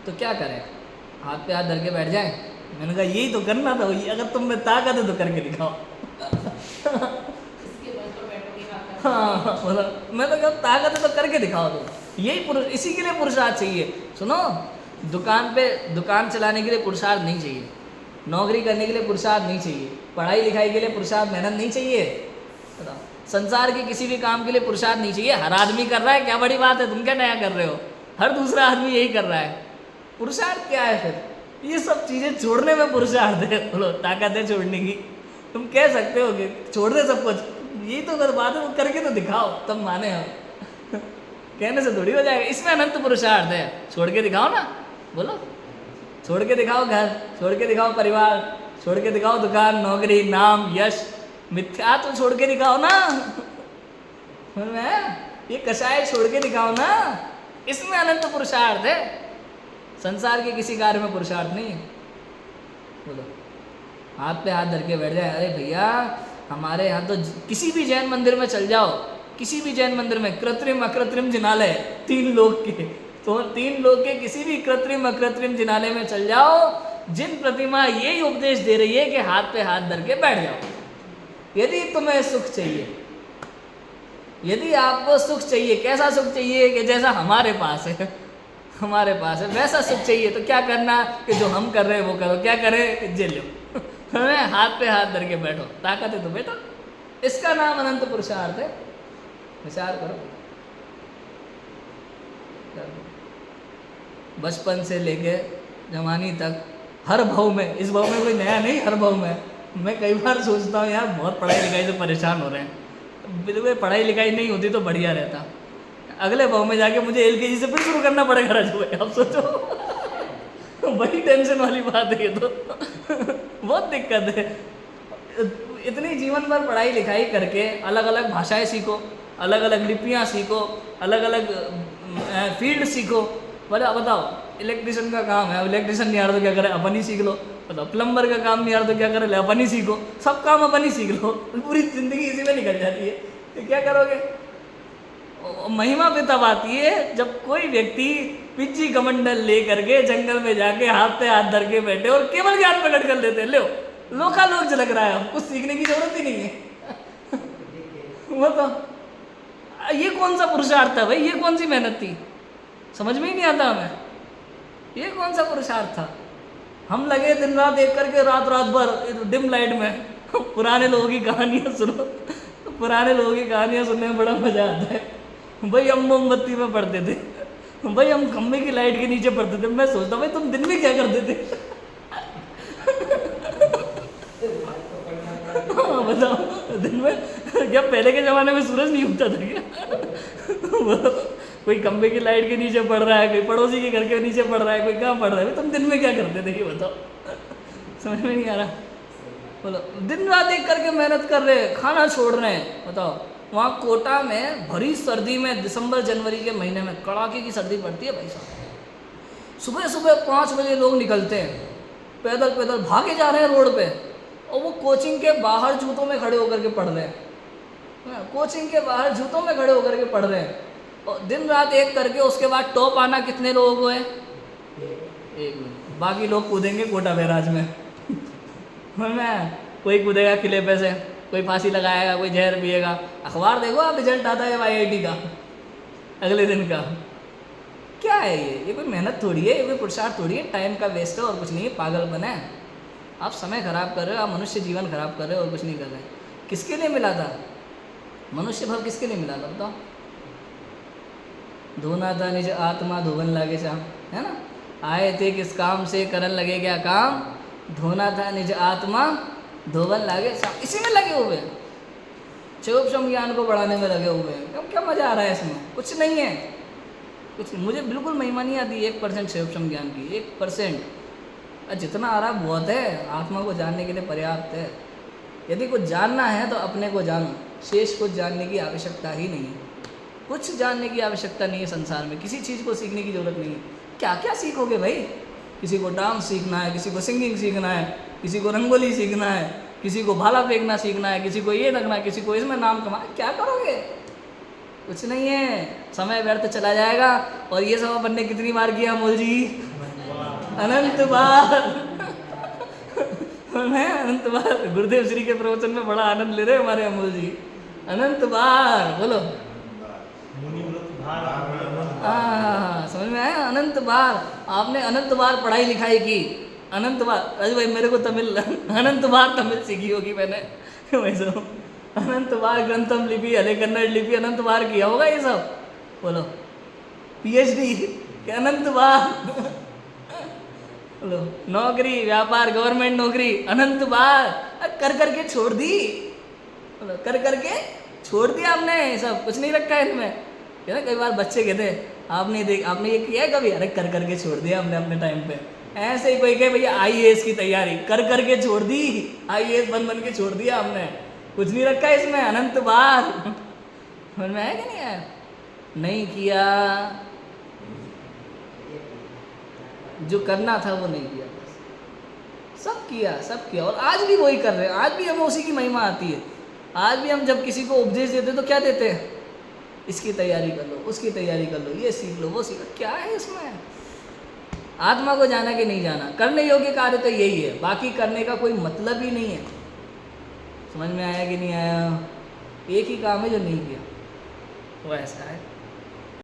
तो क्या करें, हाथ पे हाथ धर के बैठ जाए? मैंने कहा यही तो करना था, वही अगर तुम में ताकत है तो करके दिखाओ। इसके बल पर बैठोगे हाथ हाँ बोला, मैं तो कहता ताकत है तो करके दिखाओ तुम। यही पुरुष, इसी के लिए पुरुषार्थ चाहिए। सुनो, दुकान चलाने के लिए पुरुषार्थ नहीं चाहिए, नौकरी करने के लिए पुरुषार्थ नहीं चाहिए, पढ़ाई लिखाई के लिए पुरुषार्थ मेहनत नहीं चाहिए, बताओ, संसार के किसी भी काम के लिए पुरुषार्थ नहीं चाहिए। हर आदमी कर रहा है, क्या बड़ी बात है, तुम क्या नया कर रहे हो? हर दूसरा आदमी यही कर रहा है, पुरुषार्थ क्या है फिर? ये सब चीज़ें छोड़ने में पुरुषार्थ है। बोलो ताकत है छोड़ने की? तुम कह सकते हो कि छोड़ दे सब कुछ, यही तो अगर बात है, वो करके तो दिखाओ तब माने हम। कहने से थोड़ी हो जाएगा, इसमें अनंत पुरुषार्थ है। छोड़ के दिखाओ ना, बोलो, छोड़ के दिखाओ घर, छोड़ के दिखाओ परिवार, छोड़ के दिखाओ दुकान, नौकरी, नाम, यश, मिथ्या तो छोड़ के दिखाओ ना। ये कषाय छोड़ के दिखाओ ना, इसमें अनंत पुरुषार्थ है। संसार के किसी कार्य में पुरुषार्थ नहीं है। बोलो, हाथ पे हाथ धर के बैठ जाए, अरे भैया हमारे यहाँ तो किसी भी जैन मंदिर में चल जाओ, किसी भी जैन मंदिर में कृत्रिम अकृत्रिम जिनालय, 3 लोग के, तो 3 लोग के किसी भी कृत्रिम अकृत्रिम जिनालय में चल जाओ, जिन प्रतिमा यही उपदेश दे रही है कि हाथ पे हाथ धर के बैठ जाओ। यदि तुम्हें सुख चाहिए, यदि आपको सुख चाहिए, कैसा सुख चाहिए कि जैसा हमारे पास है, हमारे पास है वैसा सुख चाहिए, तो क्या करना कि जो हम कर रहे हैं वो करो। क्या करें? जेल लो, हमें हाथ पे हाथ धर के बैठो, ताकत है तो बैठो। इसका नाम अनंत पुरुषार्थ है। विचार करो, बचपन से लेके जवानी तक, हर भाव में, इस भाव में कोई नया नहीं, हर भाव में मैं कई बार सोचता हूँ यार बहुत पढ़ाई लिखाई से परेशान हो रहे हैं, बिल्कुल पढ़ाई लिखाई नहीं होती तो बढ़िया रहता। अगले भाव में जाके मुझे LKG से फिर शुरू करना पड़ेगा राजू भाई, अब सोचो। बड़ी टेंशन वाली बात है ये तो। बहुत दिक्कत है। इतनी जीवन भर पढ़ाई लिखाई करके अलग अलग भाषाएं सीखो, अलग अलग लिपियाँ सीखो, अलग अलग फील्ड सीखो। बताओ, इलेक्ट्रिशियन का काम है, इलेक्ट्रिशियन नहीं आ रहा तो क्या करे? अपन ही सीख लो। बताओ, प्लम्बर का काम नहीं आ रहा तो क्या करे? अपन ही सीखो। सब काम अपन ही सीख लो, पूरी जिंदगी इसी में निकल जाती है। तो क्या करोगे? महिमा पे तब आती है जब कोई व्यक्ति पिच्ची कमंडल ले करके जंगल में जाके हाथ पे हाथ धर के बैठे और केवल ज्ञान प्रकट कर लेते। लो, लोकालोक झलक रहा है, कुछ सीखने की जरूरत ही नहीं है। वो तो ये कौन सा पुरुषार्थ था भाई? ये कौन सी मेहनत थी? समझ में ही नहीं आता हमें, ये कौन सा पुरुषार्थ था? हम लगे दिन रात एक करके, रात भर डिम लाइट में पुराने लोगों की कहानियाँ सुनो। पुराने लोगों की कहानियाँ सुनने में बड़ा मजा आता है। भाई हम मोमबत्ती में पढ़ते थे, भाई हम खम्भे की लाइट के नीचे पढ़ते थे। मैं सोचता भाई तुम दिन में क्या करते थे? हाँ बताओ, दिन में क्या पहले के ज़माने में सूरज नहीं उगता था क्या? कोई खम्भे की लाइट के नीचे पढ़ रहा है, कोई पड़ोसी के घर के नीचे पढ़ रहा है, कोई कहाँ पढ़ रहा है। तुम दिन में क्या करते थे ये बताओ? समझ में नहीं आ रहा। बोलो, दिन रात एक करके मेहनत कर रहे हैं, खाना छोड़ रहे हैं। बताओ, वहाँ कोटा में भरी सर्दी में, दिसंबर जनवरी के महीने में कड़ाके की सर्दी पड़ती है भाई साहब। सुबह सुबह 5 बजे लोग निकलते हैं, पैदल पैदल भागे जा रहे हैं रोड पे, और वो कोचिंग के बाहर जूतों में खड़े होकर के पढ़ रहे हैं। कोचिंग के बाहर जूतों में खड़े होकर के पढ़ रहे हैं, और दिन रात एक करके। उसके बाद टॉप आना कितने लोगों को है? 1 मिनट। बाकी लोग कूदेंगे कोटा बैराज में। कोई कूदेगा किले पे से, कोई फांसी लगाएगा, कोई जहर पिएगा। अखबार देखो आप, रिजल्ट आता है IIT का अगले दिन का। क्या है ये कोई मेहनत थोड़ी है, ये कोई पुरुषार्थ थोड़ी है, टाइम का वेस्ट है और कुछ नहीं है। पागलपन है। आप समय खराब कर रहे हो, आप मनुष्य जीवन खराब कर रहे हो और कुछ नहीं कर रहे। किसके लिए मिला था मनुष्य भाव? किसके लिए मिला था बताओ? धोना था निज आत्मा धोवन लागे चा, है ना? आए थे किस काम से, करन लगे क्या काम? धोना था निज आत्मा धोवन लागे चा। इसी में लगे हुए हैं, क्षोभम ज्ञान को बढ़ाने में लगे हुए हैं। अब क्या मजा आ रहा है इसमें? कुछ नहीं है, कुछ नहीं। मुझे बिल्कुल महिमा नहीं आती 1% क्षोभम ज्ञान की, 1%। जितना आ रहा बहुत है, आत्मा को जानने के लिए पर्याप्त है। यदि कुछ जानना है तो अपने को जानो, शेष कुछ जानने की आवश्यकता ही नहीं है। कुछ जानने की आवश्यकता नहीं है संसार में, किसी चीज़ को सीखने की जरूरत नहीं है। क्या क्या सीखोगे भाई? किसी को डांस सीखना है, किसी को सिंगिंग सीखना है, किसी को रंगोली सीखना है, किसी को भाला फेंकना सीखना है, किसी को ये रखना है, किसी को इसमें नाम कमाना। क्या करोगे? कुछ नहीं है, समय व्यर्थ चला जाएगा। और ये सब अपन ने कितनी बार किया अमोल जी? अनंत बार। मैं अनंत बार गुरुदेव श्री के प्रवचन में बड़ा आनंद ले रहे हैं हमारे अमोल जी। अनंत बार बोलो। हाँ समझ में आया, अनंत बार आपने अनंत बार पढ़ाई लिखाई की, अनंत बार। अरे भाई मेरे को तमिल अनंत बार तमिल सीखी होगी मैंने वैसे अनंत बार ग्रंथम लिपि, हले कन्नड़ लिपि अनंत बार किया होगा ये सब। बोलो पीएचडी के अनंत बार बोलो नौकरी व्यापार गवर्नमेंट नौकरी अनंत बार कर करके छोड़ दी। बोलो कर करके छोड़ दिया आपने, सब कुछ नहीं रखा है इनमें। क्या ना कई बार बच्चे कहते हैं आपने ये किया है कभी, अरे कर करके छोड़ दिया हमने अपने टाइम पे। ऐसे ही कोई कहे भैया आईएएस की तैयारी कर करके छोड़ दी, आईएएस बन के छोड़ दिया हमने, कुछ नहीं रखा इसमें। अनंत बार समझ में आया कि नहीं आया? नहीं किया, जो करना था वो नहीं किया, बस सब किया और आज भी वही कर रहे हैं। आज भी हमें उसी की महिमा आती है। आज भी हम जब किसी को उपदेश देते तो क्या देते हैं, इसकी तैयारी कर लो, उसकी तैयारी कर लो, ये सीख लो, वो सीख लो। क्या है इसमें? आत्मा को जाना कि नहीं जाना, करने योग्य कार्य तो यही है, बाकी करने का कोई मतलब ही नहीं है। समझ में आया कि नहीं आया? एक ही काम है जो नहीं किया, वो ऐसा है।